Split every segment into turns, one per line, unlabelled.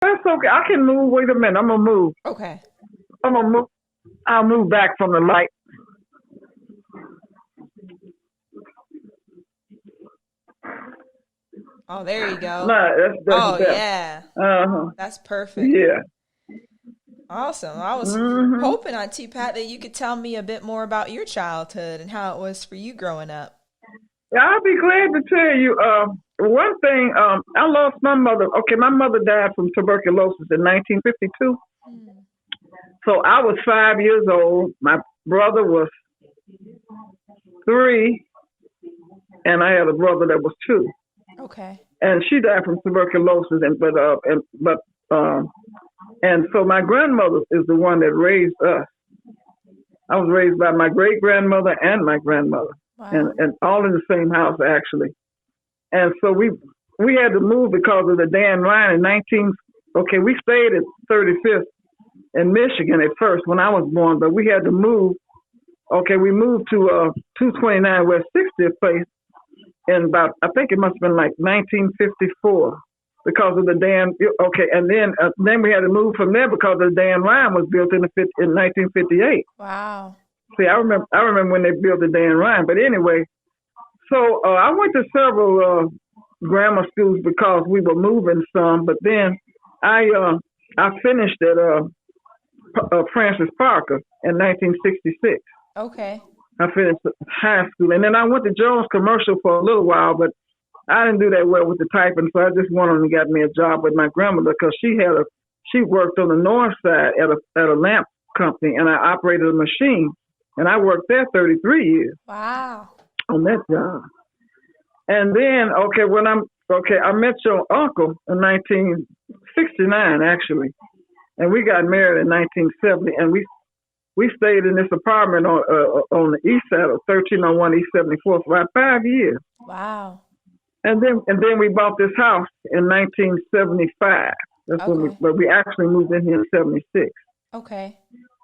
That's okay. I can move. Wait a minute. I'm gonna move.
Okay.
I'm gonna move. I'll move back from the light.
Oh, there you go.
No, that's
Oh,
better.
yeah.
Uh huh.
That's perfect.
Yeah.
Awesome. I was
Mhm.
hoping, Auntie Pat, that you could tell me a bit more about your childhood and how it was for you growing up.
Yeah, I'll be glad to tell you. One thing. I lost my mother. Okay, my mother died from tuberculosis in 1952.
Hmm.
So I was 5 years old. My brother was 3, and I had a brother that was 2.
Okay.
And she died from tuberculosis. Um, and so my grandmother is the one that raised us. I was raised by my great grandmother and my grandmother,
Wow.
and all in the same house actually. And so we had to move because of the Dan Ryan in 19. Okay, we stayed at 35th in Michigan at first when I was born, but we had to move. Okay, we moved to 229 West 60th place in about, I think it must have been like 1954 because of the Dan. Okay, and then we had to move from there because the Dan Ryan was built in 1958.
Wow.
See, I remember when they built the Dan Ryan. But anyway, so I went to several grammar schools because we were moving some. But then I finished at Francis Parker in 1966.
Okay.
I finished high school, and then I went to Jones Commercial for a little while, but I didn't do that well with the typing, so I just went on and got me a job with my grandmother because she worked on the north side at a lamp company, and I operated a machine, and I worked there 33 years
Wow.
on that job. And then I met your uncle in 1969 actually, and we got married in 1970, and we stayed in this apartment on the east side of 1301 East 74th for about 5 years.
Wow.
And then we bought this house in 1975. That's when
Okay.
we actually moved in here in 76.
Okay.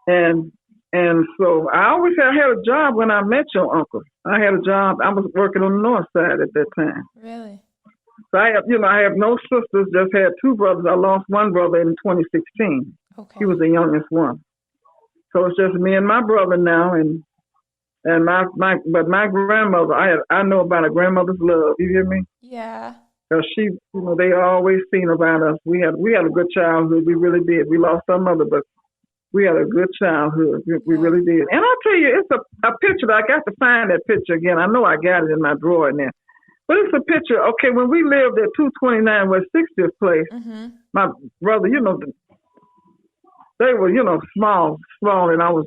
And and so I had a job when I met your uncle. I had a job. I was working on the north side at that time.
Really?
So I have no sisters. Just had 2 brothers. I lost one brother in 2016. He
Okay.
was the youngest one. So it's just me and my brother now, and my grandmother. I know about a grandmother's love. You hear me?
Yeah.
Because they always seen about us. We had a good childhood. We really did. We lost our mother, but we had a good childhood. We
Yeah.
really did. And I'll tell you, it's a picture. I got to find that picture again. I know I got it in my drawer in there. But it's a picture. Okay, when we lived at 229 West 60th place,
Mm-hmm.
my brother, they were, small, and I was,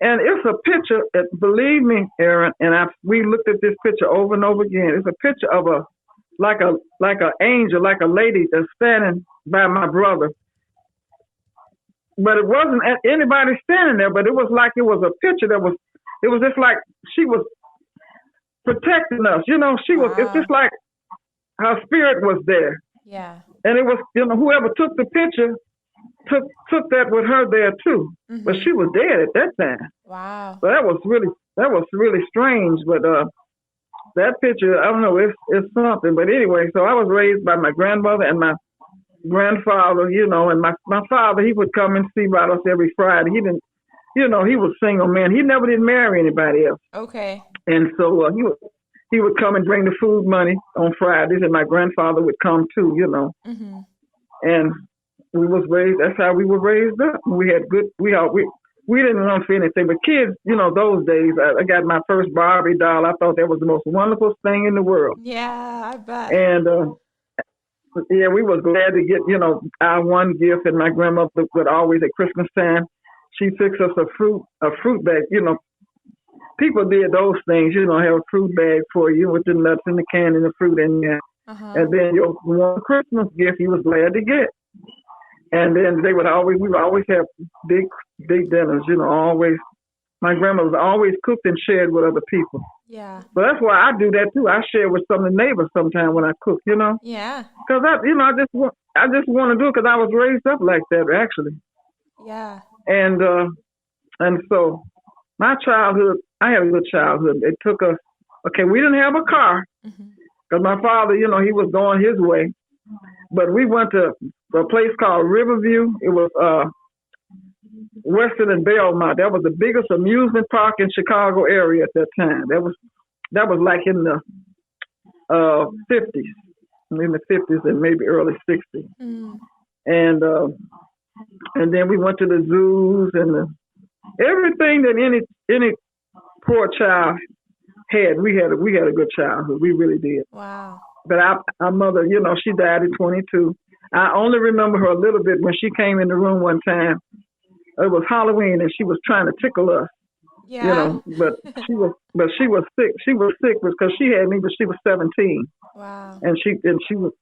And it's a picture. Believe me, Erin, and we looked at this picture over and over again. It's a picture of a angel, like a lady that's standing by my brother. But it wasn't anybody standing there. But it was like it was a picture that was. It was just like she was protecting us. She was. It's just
Wow.
like her spirit was there,
Yeah.
and it was. Whoever took the picture took that with her there too. But
Mm-hmm.
she was dead at that time.
Wow.
So that was really strange. But that picture, I don't know, it's something. But anyway, so I was raised by my grandmother and my grandfather, and my father, he would come and see about us every Friday. He didn't, he was a single man. He never did marry anybody else.
Okay.
And so he would come and bring the food money on Fridays, and my grandfather would come too.
Mm-hmm.
And we was raised. That's how we were raised up. We had good. We didn't want for anything, but kids, those days. I got my first Barbie doll. I thought that was the most wonderful thing in the world.
Yeah, I bet.
And yeah, we was glad to get our one gift. And my grandmother would always at Christmas time, she fixed us a fruit bag. People did those things. Have a fruit bag for you with the nuts and the candy and the fruit in there.
Uh-huh.
And then your one Christmas gift, you was glad to get. And then we would always have big, big dinners, always. My grandmother was always cooked and shared with other people.
Yeah.
So that's why I do that too. I share with some of the neighbors sometimes when I cook.
Yeah.
Because I just want to do it because I was raised up like that actually.
Yeah.
And so my childhood, I had a good childhood. It took us, okay, we didn't have a car
Mm-hmm.
because my father, he was going his way. But we went to a place called Riverview. It was Western and Belmont. That was the biggest amusement park in Chicago area at that time. That was like in the 50s, in the 50s and maybe early 60s.
Mm.
And then we went to the zoos and everything that any poor child had. We had a good childhood. We really did.
Wow.
But our mother, she died at 22. I only remember her a little bit when she came in the room one time. It was Halloween, and she was trying to tickle us.
Yeah.
But she was sick. She was sick because she had me, but she was 17.
Wow.
And she was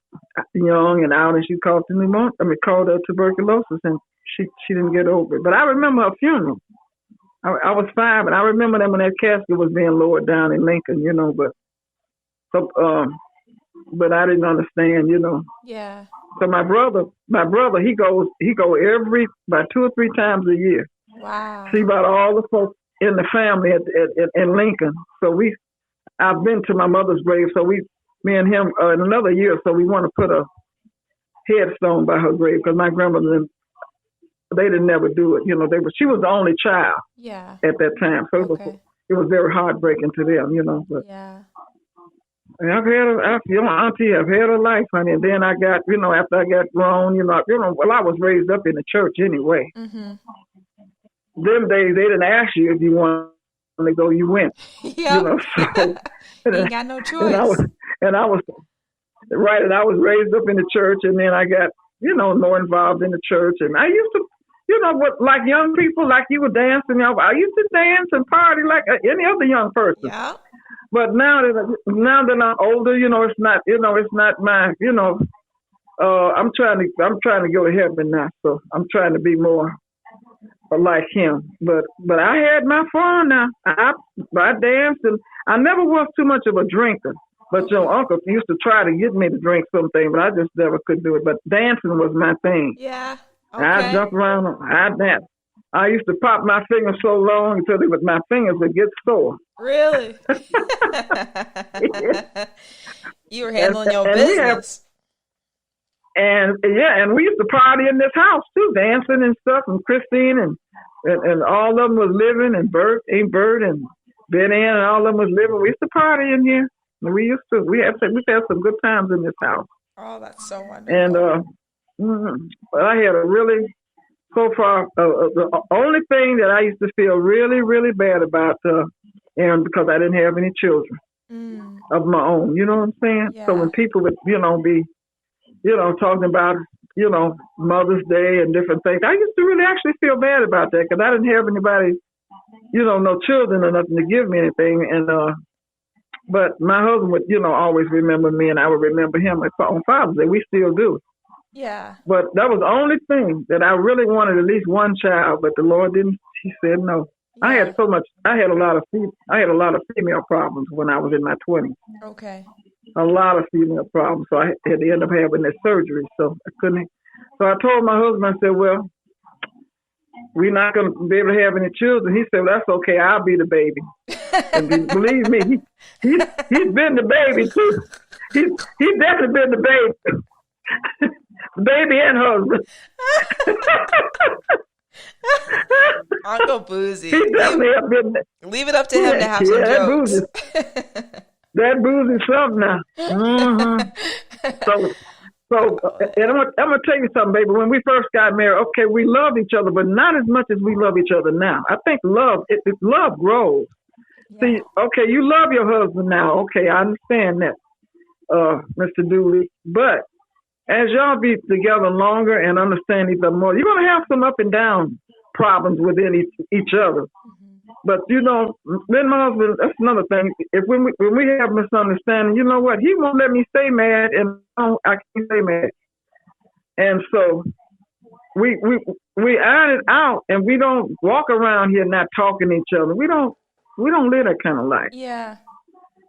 young and out, and she caught tuberculosis, and she didn't get over it. But I remember her funeral. I was 5, and I remember that when that casket was being lowered down in Lincoln, but I didn't understand,
Yeah.
So my brother, he goes about 2 or 3 times a year.
Wow.
See about all the folks in the family in Lincoln. So I've been to my mother's grave. So me and him, in another year, so we want to put a headstone by her grave because my grandmother, they didn't never do it. She was the only child.
Yeah.
At that time. So it was very heartbreaking to them, But
yeah.
I've had a life, honey. And then I got, after I got grown, well, I was raised up in the church anyway.
Mm-hmm.
Them days, they didn't ask you if you wanted to go, you went.
Yeah.
So,
you ain't got no choice.
And I was raised up in the church, and then I got, more involved in the church. And I used to, like young people, like you were dancing, I used to dance and party like any other young person.
Yeah.
But now that I'm older, it's not my, I'm trying to go to heaven now. So I'm trying to be more like him. But I had my fun now. I danced, and I never was too much of a drinker. But your uncle used to try to get me to drink something, but I just never could do it. But dancing was my thing.
Yeah. Okay.
I jumped around. I danced. I used to pop my fingers so long until my fingers would get sore.
Really?
Yeah.
You were handling your business.
And we used to party in this house too, dancing and stuff. And Christine and all of them was living, and Bert and Ben and all of them was living. We used to party in here. And we had some good times in this house.
Oh, that's so wonderful.
And but I had a really. So far, the only thing that I used to feel really, really bad about, Erin, because I didn't have any children of my own. You know what I'm saying?
Yeah.
So when people would, be, talking about, Mother's Day and different things, I used to really actually feel bad about that because I didn't have anybody, no children or nothing to give me anything. And but my husband would, always remember me, and I would remember him on Father's Day. We still do.
Yeah.
But that was the only thing that I really wanted, at least one child, but the Lord didn't. He said no. Yeah. I had a lot of female problems when I was in my 20s.
Okay.
A lot of female problems. So I had to end up having that surgery. So I couldn't. So I told my husband, I said, well, we're not going to be able to have any children. He said, well, that's okay. I'll be the baby. And believe me, he's been the baby too. He's definitely been the baby. Baby and husband.
Uncle Boozy. Leave it up to him to have some jokes.
That Boozy something now. Mm-hmm. So, and I'm gonna tell you something, baby. When we first got married, okay, we loved each other, but not as much as we love each other now. I think love grows. Yeah. See, okay, you love your husband now. Okay, I understand that, Mr. Dooley, but as y'all be together longer and understand each other more, you're going to have some up and down problems within each other. Mm-hmm. But, then my husband, that's another thing. When we have misunderstanding, you know what? He won't let me stay mad, and I can't stay mad. And so we iron it out, and we don't walk around here not talking to each other. We don't live that kind of life.
Yeah.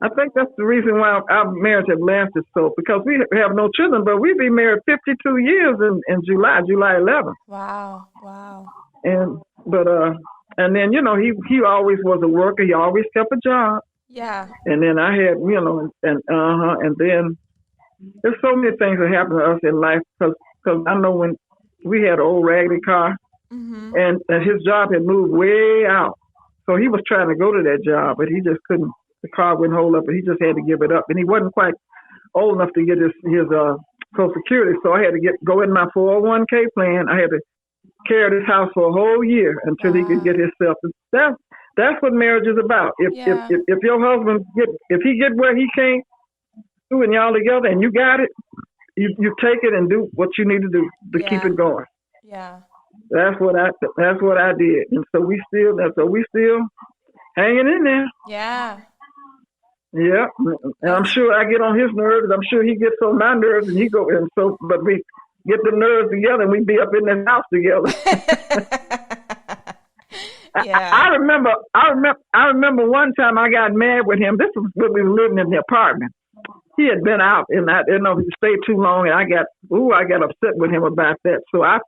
I think that's the reason why our marriage has lasted so, because we have no children, but we've been married 52 years in July 11th.
Wow.
And then, he always was a worker. He always kept a job.
Yeah.
And then I had, and then there's so many things that happen to us in life because I know when we had an old raggedy car and his job had moved way out. So he was trying to go to that job, but he just couldn't. The car wouldn't hold up, and he just had to give it up. And he wasn't quite old enough to get his Social Security, so I had to go in my 401k plan. I had to carry this house for a whole year until he could get himself. That's what marriage is about. If your husband if he get where he can't do, and y'all together, and you got it, you take it and do what you need to do to keep it going.
Yeah.
That's what I did, and so we still hanging in there.
Yeah.
Yeah, and I'm sure I get on his nerves. I'm sure he gets on my nerves, and but we get the nerves together, and we be up in this house together.
Yeah.
I remember one time I got mad with him. This was when we were living in the apartment. He had been out, and I didn't know he stayed too long, and I got upset with him about that. So I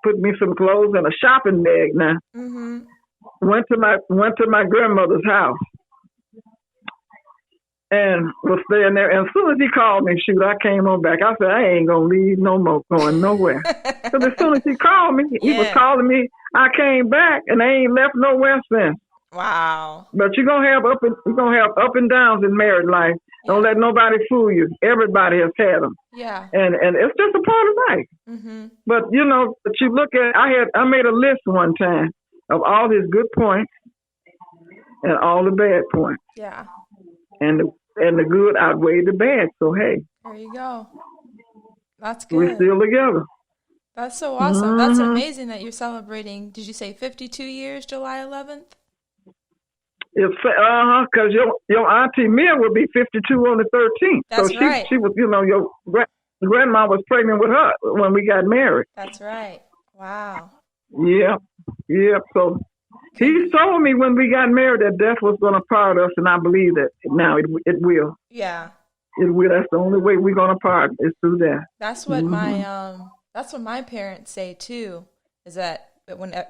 put me some clothes in a shopping bag. Now went to my grandmother's house. And was staying there. And as soon as he called me, I came on back. I said, I ain't going to leave no more, going nowhere. Because as soon as he called me, he was calling me. I came back, and I ain't left nowhere since.
Wow.
But you're going to have up and downs in married life. Yeah. Don't let nobody fool you. Everybody has had them.
Yeah.
And it's just a part of life. But, but you look at, I made a list one time of all his good points and all the bad points.
Yeah.
And the good outweighed the bad. So, hey.
There you go. That's good.
We're still together.
That's so awesome. That's amazing that you're celebrating, did you say 52 years, July 11th?
It's because your auntie Mia will be 52 on the 13th.
That's
so
right.
She was, your grandma was pregnant with her when we got married.
That's right. Wow.
Yeah. So he told me when we got married that death was going to part us, and I believe that now it will.
Yeah.
It will. That's the only way we're going to part is through death.
That's what that's what my parents say too. Is that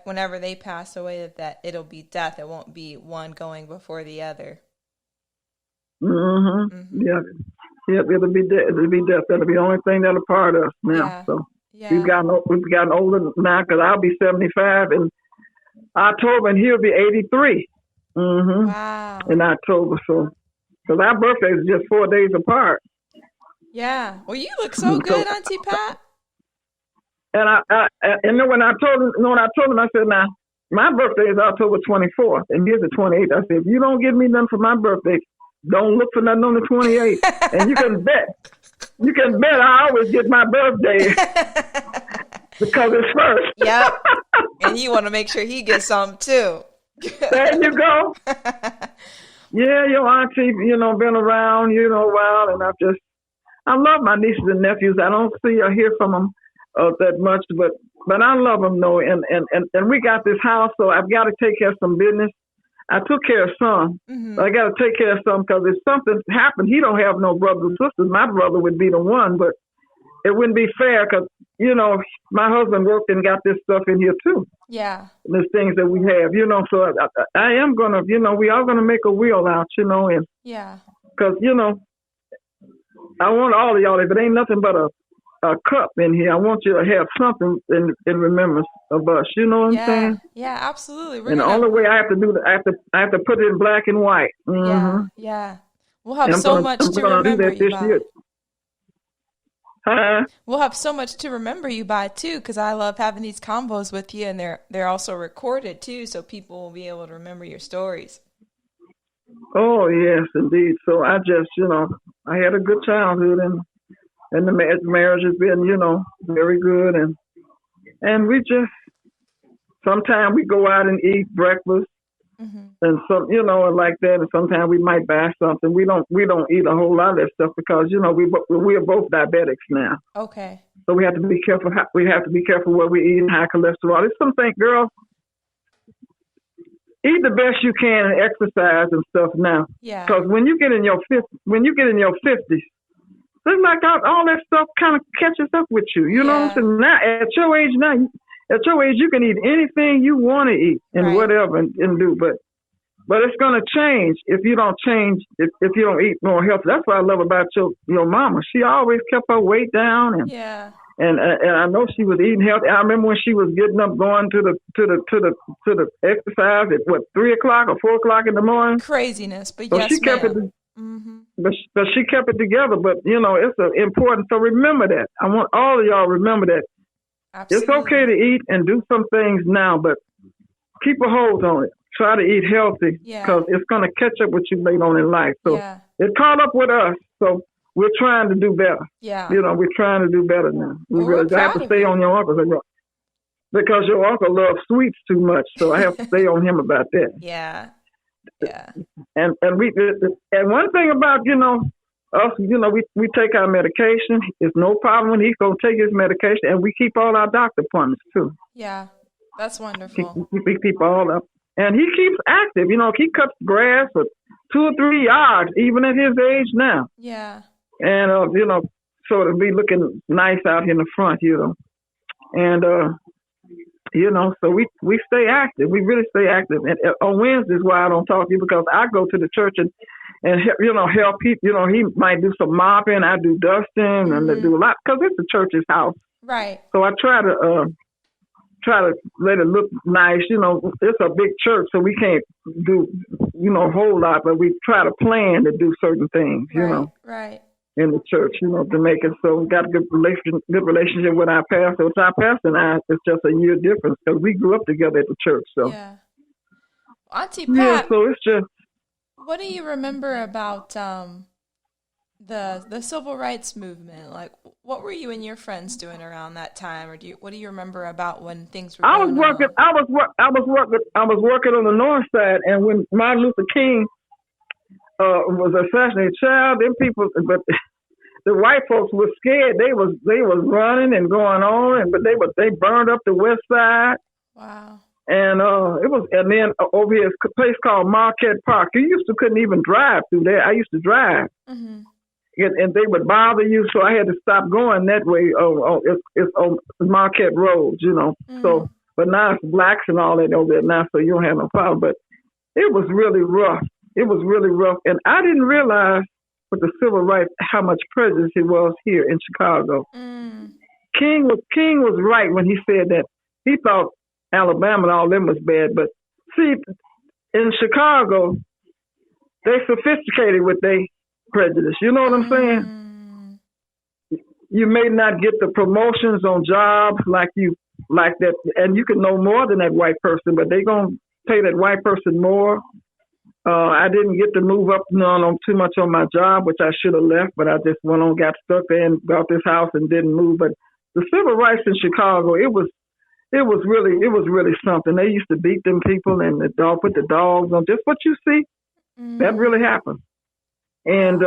whenever they pass away, that it'll be death. It won't be one going before the other.
Yeah. It'll be death. It'll be death. That'll be the only thing that'll part us now.
Yeah.
So
yeah.
we've gotten older now because I'll be 75 in October, and he'll be 83.
Wow.
In October, so because our birthdays are just 4 days apart.
Yeah. Well, you look so good, Auntie Pat.
And when I told him, I said, now my birthday is October 24th, and here's the 28th. I said, if you don't give me nothing for my birthday, don't look for nothing on the 28th. And you can bet I always get my birthday because it's first.
Yep. And you want to make sure he gets some too.
There you go. Yeah, your auntie, been around, a while, and I love my nieces and nephews. I don't see or hear from them that much, but I love them though. And we got this house, so I've got to take care of some business. I took care of some. But I got to take care of some because if something happened, he don't have no brothers and sisters. My brother would be the one, but it wouldn't be fair because, my husband worked and got this stuff in here too.
Yeah.
There's things that we have, so I am going to, we are going to make a will out, and
yeah. Because,
I want all of y'all, if it ain't nothing but a cup in here, I want you to have something in remembrance of us. You know what I'm saying?
Yeah, absolutely.
And the only way I have to do that, I have to put it in black and white.
Yeah. We'll have so much to remember you by. We'll have so much to remember you by too, because I love having these combos with you, and they're also recorded too, so people will be able to remember your stories.
Oh yes, indeed. So I just, I had a good childhood, and the marriage has been, very good, and we just sometimes we go out and eat breakfast, and some, like that, and sometimes we might buy something. We don't eat a whole lot of that stuff because we are both diabetics now.
Okay.
So we have to be careful. We have to be careful what we eat and high cholesterol. There's something, girls, eat the best you can and exercise and stuff now. Yeah. Because when you get in your 50s, it's like all that stuff kind of catches up with you. You know what I'm saying? Now, at your age, you can eat anything you want to eat and whatever and do. But But it's going to change if you don't change, if you don't eat more healthy. That's what I love about your mama. She always kept her weight down, and
Yeah.
and I know she was eating healthy. I remember when she was getting up, going to the exercise at 3 o'clock or 4 o'clock in the morning.
Craziness, but
So
yes,
she kept
ma'am.
but she kept it together. But it's important. So remember that. I want all of y'all to remember that.
Absolutely.
It's okay to eat and do some things now, but keep a hold on it. Try to eat healthy because it's going to catch up with you later on in life. So it caught up with us. So we're trying to do better.
Yeah.
We're trying to do better now. We really have to stay on your uncle because your uncle loves sweets too much. So I have to stay on him about that.
Yeah. Yeah.
And one thing about us, we take our medication. It's no problem when he's gonna take his medication, and we keep all our doctor appointments too.
Yeah, that's wonderful.
We keep all up, and he keeps active. He cuts grass for 2 or 3 yards, even at his age now.
Yeah.
And so to be looking nice out in the front, and so we stay active. We really stay active. And on Wednesdays, why I don't talk to you, because I go to the church and help people. He might do some mopping, I do dusting, and they do a lot because it's the church's house.
Right.
So I try to let it look nice. It's a big church, so we can't do a whole lot, but we try to plan to do certain things.
Right.
In the church, to make it so. We got a good relationship with our pastor. With our pastor and I, it's just a year difference because we grew up together at the church. So
yeah, Auntie Pat.
So it's just.
What do you remember about the civil rights movement? Like, what were you and your friends doing around that time, or what do you remember about when things were? I was working
on the north side, and when Martin Luther King was assassinated, them people, but the white folks were scared. They was running and going on, but they burned up the west side.
Wow.
And and then over here, a place called Marquette Park. You couldn't even drive through there. I used to drive, and they would bother you, so I had to stop going that way. It's on Marquette Road, So, but now it's blacks and all that over there now, so you don't have no problem. But it was really rough. It was really rough, and I didn't realize with the civil rights how much prejudice it was here in Chicago. King was right when he said that he thought Alabama and all them was bad, but see, in Chicago, they sophisticated with their prejudice. You know what I'm saying? You may not get the promotions on jobs like that, and you can know more than that white person, but they gonna pay that white person more. I didn't get to move up too much on my job, which I should have left, but I just got stuck there and got this house and didn't move. But the civil rights in Chicago, it was really something. They used to beat them people and put the dogs on. Just what you see, that really happened. And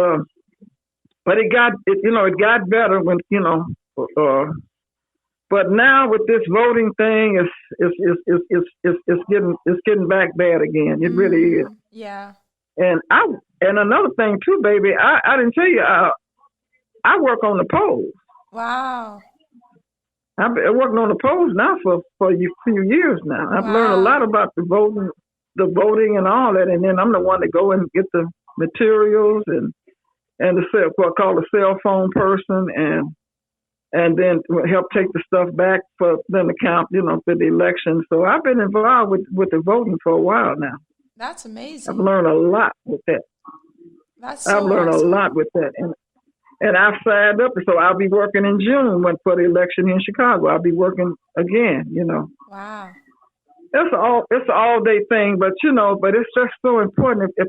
but it got better when but now with this voting thing, it's getting back bad again. It really is.
Yeah.
And another thing too, baby. I didn't tell you. I work on the polls.
Wow.
I've been working on the polls now for a few years now. I've learned a lot about the voting and all that. And then I'm the one to go and get the materials and what I call a cell phone person and then help take the stuff back for them to count, for the election. So I've been involved with the voting for a while now.
That's amazing.
I've learned a lot with that.
I've
learned a lot with that. And I've signed up, so I'll be working in June for the election in Chicago. I'll be working again,
Wow.
It's an all day thing, but it's just so important. If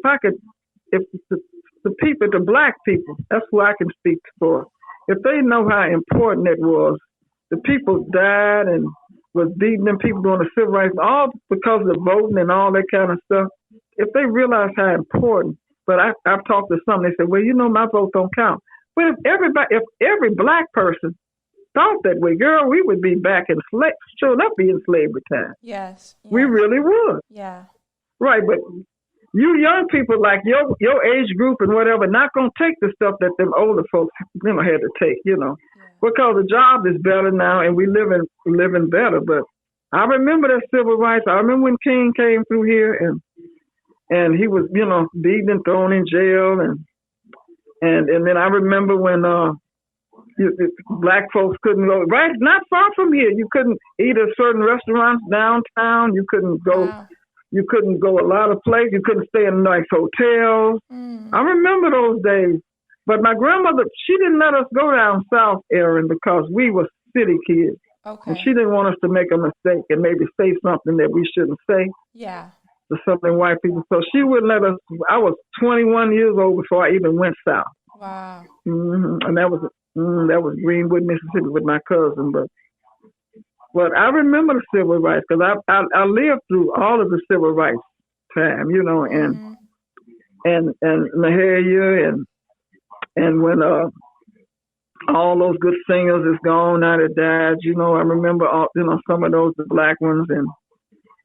the people, the black people, that's who I can speak for. If they know how important it was, the people died and was beating them people during the civil rights, all because of voting and all that kind of stuff. If they realize how important, but I've talked to some, they said, well, my vote don't count. But if every black person thought that way, girl, we would be back in slavery time.
Yes.
We really would.
Yeah.
Right, but you young people like your age group and whatever, not gonna take the stuff that them older folks had to take, because the job is better now and we living better. But I remember that civil rights. I remember when King came through here and he was, beaten and thrown in jail, and then I remember when black folks couldn't go right not far from here. You couldn't eat at certain restaurants downtown. You couldn't go.
Wow.
You couldn't go a lot of places. You couldn't stay in nice hotels. I remember those days. But my grandmother, she didn't let us go down south, Erin, because we were city kids.
Okay.
And she didn't want us to make a mistake and maybe say something that we shouldn't say
Yeah.
to something white people. So she wouldn't let us. I was 21 years old before I even went south.
Wow.
And that was Greenwood, Mississippi, with my cousin. But I remember the civil rights because I lived through all of the civil rights time, and Mahalia and when all those good singers is gone now that died, I remember all, some of those the black ones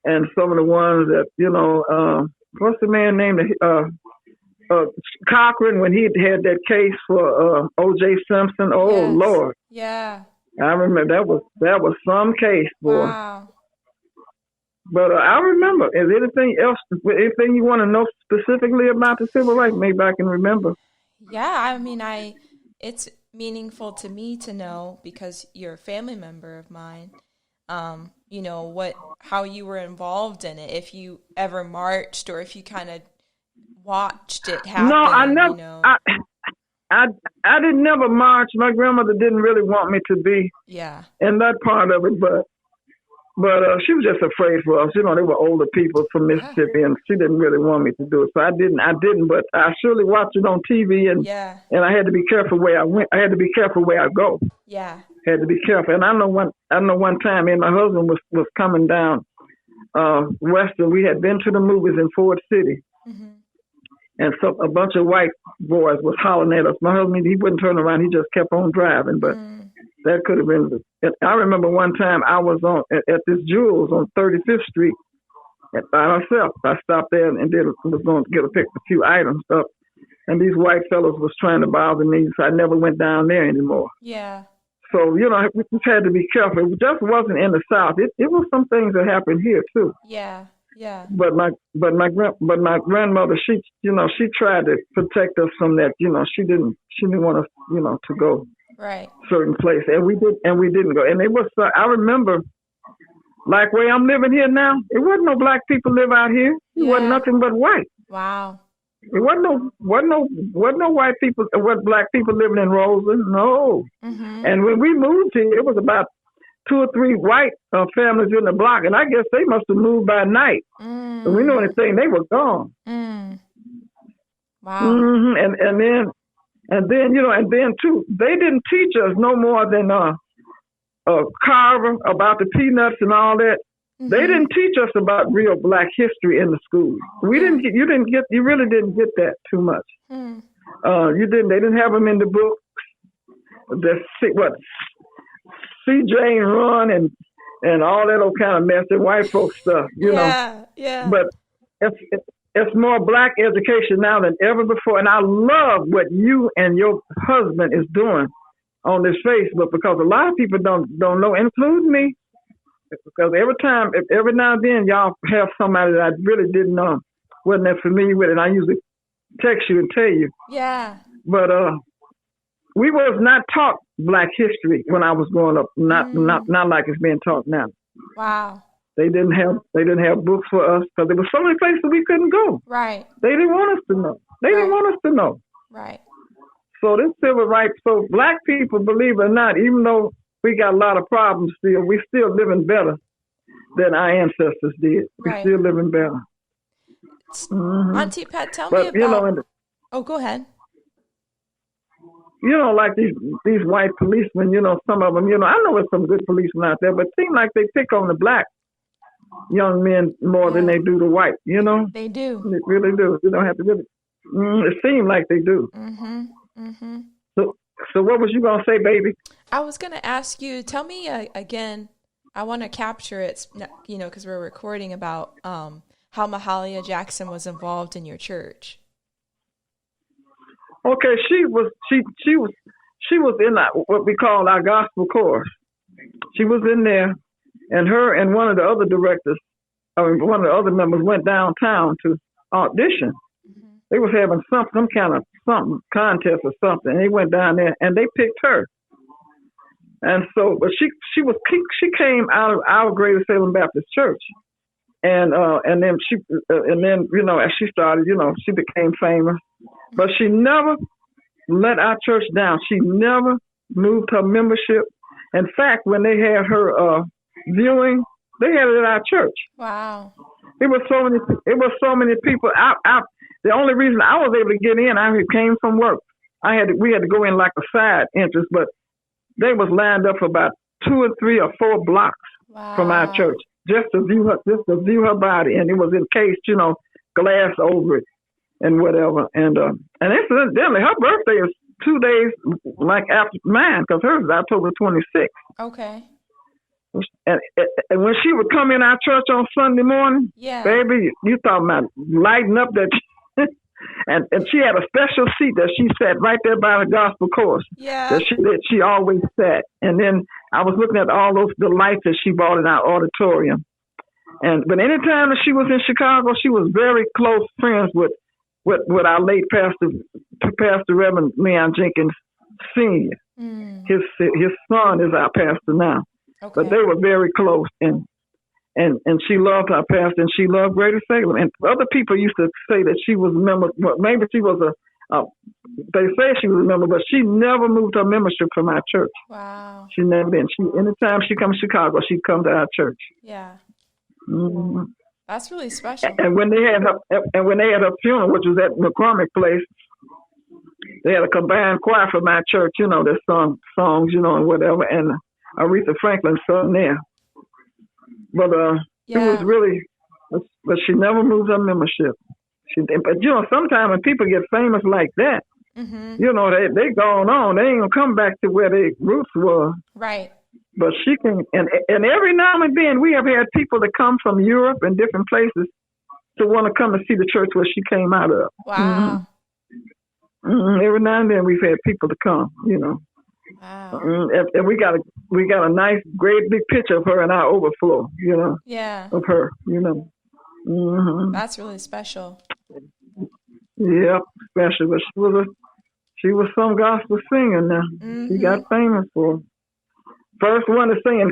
and some of the ones that what's the man named Cochran when he had that case for O.J. Simpson. Oh
Yes.
Lord.
Yeah.
I remember that was some case, boy.
Wow.
But I remember. Is anything you want to know specifically about the civil rights? Maybe I can remember.
Yeah, I mean, it's meaningful to me to know because you're a family member of mine. How you were involved in it, if you ever marched or if you kind of watched it happen.
No, I never. I didn't never march. My grandmother didn't really want me to be in that part of it, but she was just afraid for us. They were older people from Mississippi, and she didn't really want me to do it. So I didn't, but I surely watched it on TV, and I had to be careful where I went. I had to be careful where I go.
Yeah.
Had to be careful. And I know one time, and my husband was coming down Western. We had been to the movies in Ford City. Mm-hmm. And so a bunch of white boys was hollering at us. My husband, he wouldn't turn around. He just kept on driving. But that could have been. I remember one time I was at this Jewel's on 35th Street by myself. I stopped there and was going to pick a few items up. And these white fellows was trying to bother me, so I never went down there anymore.
Yeah.
So, we just had to be careful. It just wasn't in the South. It was some things that happened here, too.
Yeah. Yeah.
But my grandmother, she tried to protect us from that. She didn't want us, to go certain place, and we didn't go. And it was, I remember, like where I'm living here now, it wasn't no black people live out here. It wasn't nothing but white.
Wow.
It wasn't no white people, black people living in Roseland. No. Mm-hmm. And when we moved here, it was about 2 or 3 white families in the block, and I guess they must have moved by night. So we know anything, they were gone.
Wow.
Mm-hmm. And then too, they didn't teach us no more than Carver about the peanuts and all that. Mm-hmm. They didn't teach us about real black history in the school. You really didn't get that too much. You didn't. They didn't have them in the books. See Jane Run and all that old kind of mess and white folks stuff, know.
Yeah.
But it's more black education now than ever before, and I love what you and your husband is doing on this Facebook because a lot of people don't know, including me. Because every now and then y'all have somebody that I really didn't know, wasn't that familiar with, and I usually text you and tell you.
Yeah.
But we was not taught black history when I was growing up. Not like it's being taught now.
Wow.
They didn't have books for us because there were so many places we couldn't go.
Right.
They didn't want us to know. Didn't want us to know.
Right.
So this civil rights. So black people, believe it or not, even though we got a lot of problems still, we still living better than our ancestors did. We still living better.
Mm-hmm. Auntie Pat, tell me about. Go ahead.
Like these white policemen, some of them, I know there's some good policemen out there, but it seems like they pick on the black young men more than they do the white,
They do.
They really do. You don't have to really. It seems like they do.
Mm-hmm. Mm-hmm.
So what was you going to say, baby?
I was going to ask you, tell me again, I want to capture it, because we're recording about how Mahalia Jackson was involved in your church.
Okay, she was in what we call our gospel chorus. She was in there, and her and one of the other directors, one of the other members went downtown to audition.
Mm-hmm.
They was having some kind of something contest or something. And they went down there and they picked her. And so, but she came out of our Greater Salem Baptist Church, and then as she started, she became famous. But she never let our church down. She never moved her membership. In fact, when they had her viewing, they had it at our church.
Wow!
It was so many people. The only reason I was able to get in, I came from work. We had to go in like a side entrance, but they was lined up for about 2 or 3 or 4 blocks from our church just to view her body, and it was encased, glass over it and whatever. And incidentally, her birthday is 2 days like after mine, because hers is October 26th.
Okay.
And when she would come in our church on Sunday morning, baby, you talking about lighting up that. And she had a special seat that she sat right there by the gospel course.
Yeah.
That she always sat. And then I was looking at all the lights that she bought in our auditorium. But anytime that she was in Chicago, she was very close friends with our late Pastor Reverend Leon Jenkins Sr. His son is our pastor now. Okay. But they were very close, and she loved our pastor, and she loved Greater Salem. And other people used to say that she was a member. Well, maybe she was they say she was a member, but she never moved her membership from our church.
Wow.
She never did. Anytime she comes to Chicago, she'd come to our church.
Yeah.
Mm-hmm.
That's really special.
And when they had her funeral, which was at McCormick Place, they had a combined choir from our church. That sung songs, and whatever, and Aretha Franklin sung there. But it was really, but she never moved her membership. But sometimes when people get famous like that,
mm-hmm.
They gone on. They ain't gonna come back to where their roots were.
Right.
But she can, and every now and then we have had people that come from Europe and different places to want to come and see the church where she came out of.
Wow.
Mm-hmm. Mm-hmm. Every now and then we've had people to come.
Wow.
And we got a nice, great big picture of her in our overflow,
Yeah.
of her, Mm-hmm.
That's really special.
Yep, special. But she was some gospel singer now.
Mm-hmm.
She got famous for first one to sing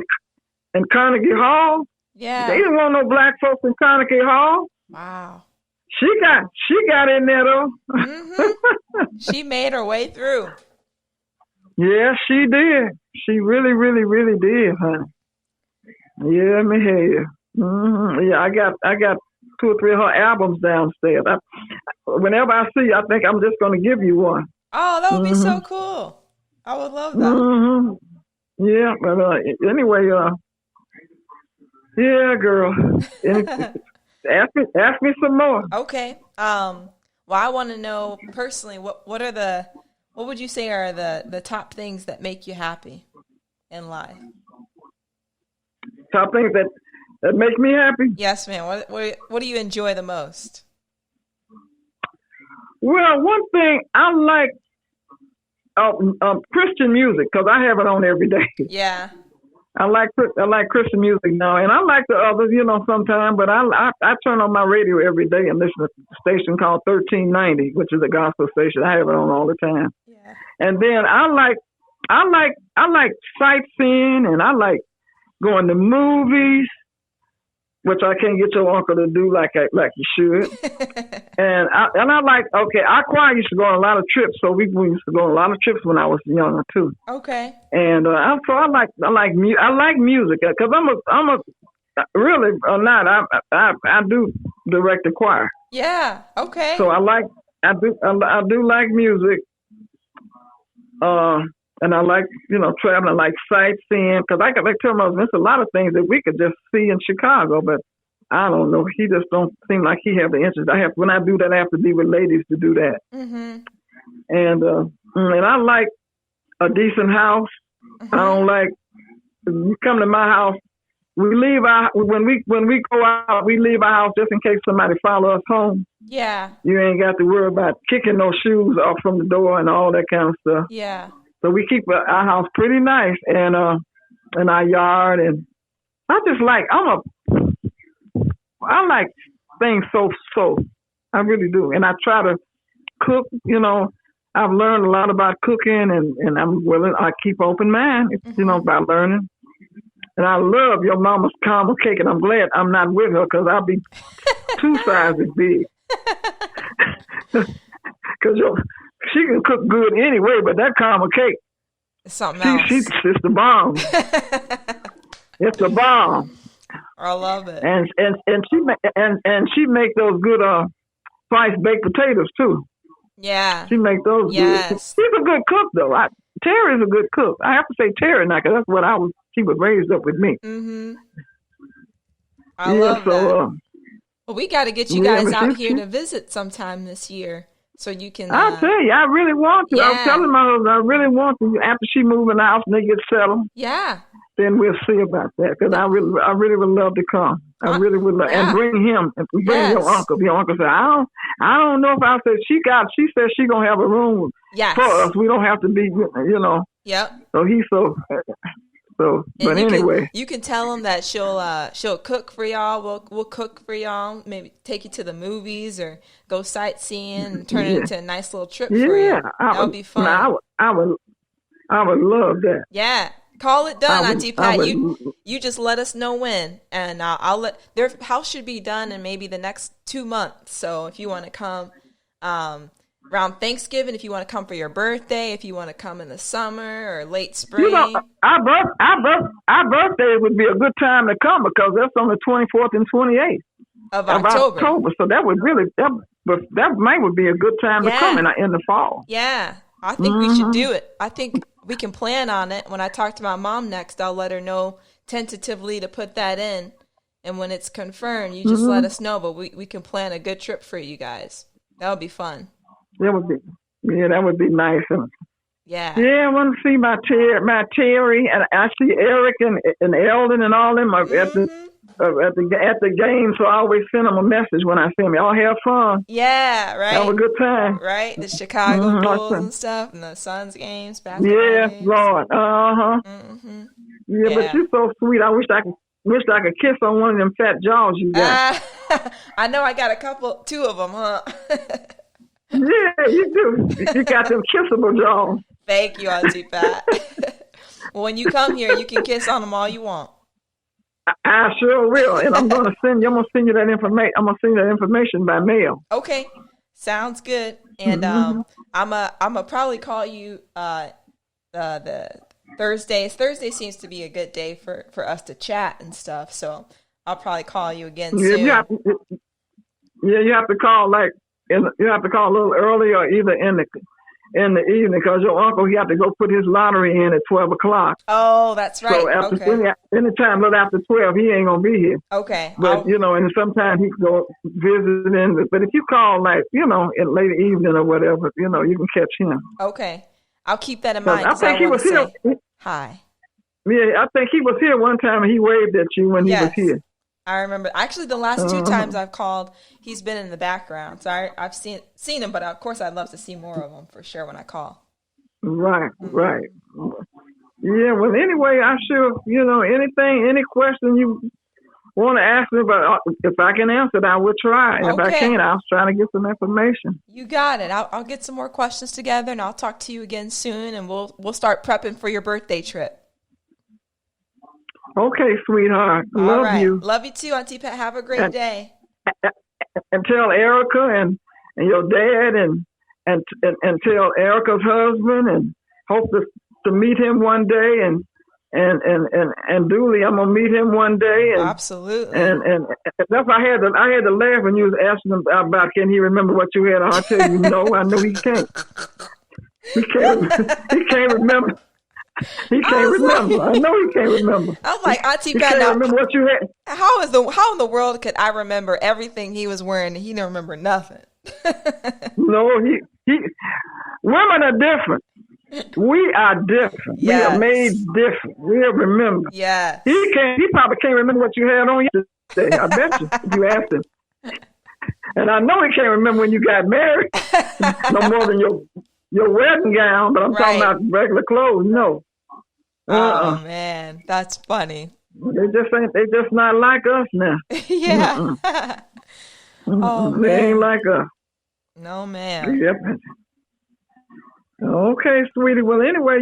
in Carnegie Hall.
Yeah.
They didn't want no black folks in Carnegie Hall.
Wow.
She got in there though.
Mm-hmm. She made her way through.
Yeah, she did. She really, really, really did, honey. Yeah, let me hear you. Mm-hmm. Yeah, I got 2 or 3 of her albums downstairs. Whenever I see you, I think I'm just going to give you one.
Oh, that would be so cool. I would love that.
Mm-hmm. Yeah, but anyway, yeah, girl. Ask me some more.
Okay. Well, I want to know personally, what would you say are the top things that make you happy in life?
Top things that make me happy?
Yes, ma'am. What do you enjoy the most?
Well, one thing I like Christian music, because I have it on every day.
Yeah.
I like Christian music now, and I like the others, sometimes. But I turn on my radio every day and listen to a station called 1390, which is a gospel station. I have it on all the time.
Yeah. And
then I like sightseeing, and I like going to movies, which I can't get your uncle to do like you should. and I like, our choir used to go on a lot of trips, so we used to go on a lot of trips when I was younger too. Okay. And so I like music, because I'm a really or not, I do direct the choir.
Yeah. Okay.
So I do like music. And I like, traveling, I like sightseeing, because I tell my husband, there's a lot of things that we could just see in Chicago, but I don't know. He just don't seem like he have the interest. When I do that, I have to be with ladies to do that. Mm-hmm. And I like a decent house. Mm-hmm. I don't like, you come to my house, when we go out, we leave our house just in case somebody follow us home. Yeah. You ain't got to worry about kicking those shoes off from the door and all that kind of stuff. Yeah. So we keep our house pretty nice, and our yard, and I just like I like things so I really do. And I try to cook, I've learned a lot about cooking, and I'm willing, I keep open mind, by learning. And I love your mama's caramel cake, and I'm glad I'm not with her because I'll be 2 sizes big. Because she can cook good anyway, but that caramel cake,
it's something else.
It's the bomb. It's the bomb.
I love it.
And she make those good sliced baked potatoes too.
Yeah.
She make those good. She's a good cook though. Terry's a good cook. I have to say Terry now because that's what she was raised up with me.
Mm-hmm. I love that. Well, we got to get you guys out here to visit sometime this year so you can.
I'll tell you, I really want to.
Yeah.
I was telling my husband, I really want to. After she move in the house and they get settled.
Yeah.
Then we'll see about that because I really would love to come. I really would love and bring him and bring your uncle. Your uncle said, I don't know if I said she said she gonna have a room for us. We don't have to be,
Yep.
So but anyway,
you can tell him that she'll cook for y'all. We'll cook for y'all. Maybe take you to the movies or go sightseeing and turn it into a nice little trip for you. That would be fun.
I would love that.
Yeah. Call it done, Auntie Pat. You just let us know when, and I'll let their house should be done in maybe the next 2 months. So if you want to come around Thanksgiving, if you want to come for your birthday, if you want to come in the summer or late spring,
our birthday would be a good time to come because that's on the 24th and 28th
of October.
So that would would be a good time to come in the fall.
Yeah, I think we should do it. I think we can plan on it. When I talk to my mom next, I'll let her know tentatively to put that in. And when it's confirmed, you just let us know. But we can plan a good trip for you guys. That would be fun.
That would be nice.
Yeah,
I want to see my Terry, and I see Eric and Eldon and all them at the game. So I always send them a message when I see them. Y'all have fun.
Yeah, right.
Have a good time.
Right, the Chicago Bulls and stuff, and the Suns games, basketball games.
Lord. Yeah, but you're so sweet. I wish I could kiss on one of them fat jaws you got.
I know I got 2 of them, huh?
Yeah, you do. You got them kissable jaws.
Thank you, Auntie Pat. Well, when you come here, you can kiss on them all you want.
I sure will, and I'm gonna send you that information. I'm gonna send you that information by mail.
Okay, sounds good. And I'm a probably call you the Thursdays. Thursday seems to be a good day for us to chat and stuff. So I'll probably call you again soon.
You have to call you have to call a little early or either in the evening because your uncle, he had to go put his lottery in at 12 o'clock.
Oh, that's right. So
anytime a little after 12, he ain't going to be here.
Okay.
But, and sometimes he can go visit. But if you call in late evening or whatever, you can catch him.
Okay. I'll keep that in mind.
I think he was here.
Hi.
Yeah, I think he was here one time and he waved at you when he was here.
I remember. Actually, the last 2 times I've called, he's been in the background. So I've seen him, but of course I'd love to see more of him for sure when I call.
Right. Yeah, well, anyway, I sure, any question you want to ask me about, if I can answer it, I will try. And if I can't, I'll try to get some information.
You got it. I'll get some more questions together, and I'll talk to you again soon, and we'll start prepping for your birthday trip.
Okay, sweetheart. Love you.
Love you too, Auntie Pat. Have a great day.
And tell Erica and your dad and tell Erica's husband and hope to meet him one day and Dooley, I'm gonna meet him one day. And,
absolutely.
And that's why I had to laugh when you was asking him about can he remember what you had. I tell you, no, I know he can't. He can't remember. He can't remember. I know he can't remember.
I'm like, Auntie Pat,
can't remember what you had.
How in the world could I remember everything he was wearing and he didn't remember nothing?
No, he women are different. We are different. Yes. We are made different. We'll remember.
Yeah.
He probably can't remember what you had on yesterday. I bet you if you asked him. And I know he can't remember when you got married. No more than your wedding gown, but I'm talking about regular clothes. No.
Oh man, that's funny.
They just not like us now.
Yeah. Oh
They ain't
man.
like us.
No ma'am.
Yep. Okay, sweetie. Well, anyway,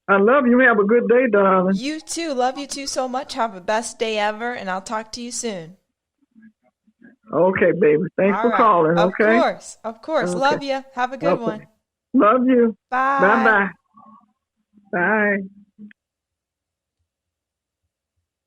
I love you. Have a good day, darling.
You too. Love you too so much. Have the best day ever, and I'll talk to you soon.
Okay, baby. Thanks
All
for
right.
calling.
Of
Okay.
course. Of course.
Okay.
Love you. Have a good
Okay.
one.
Love you.
Bye.
Bye-bye. Bye.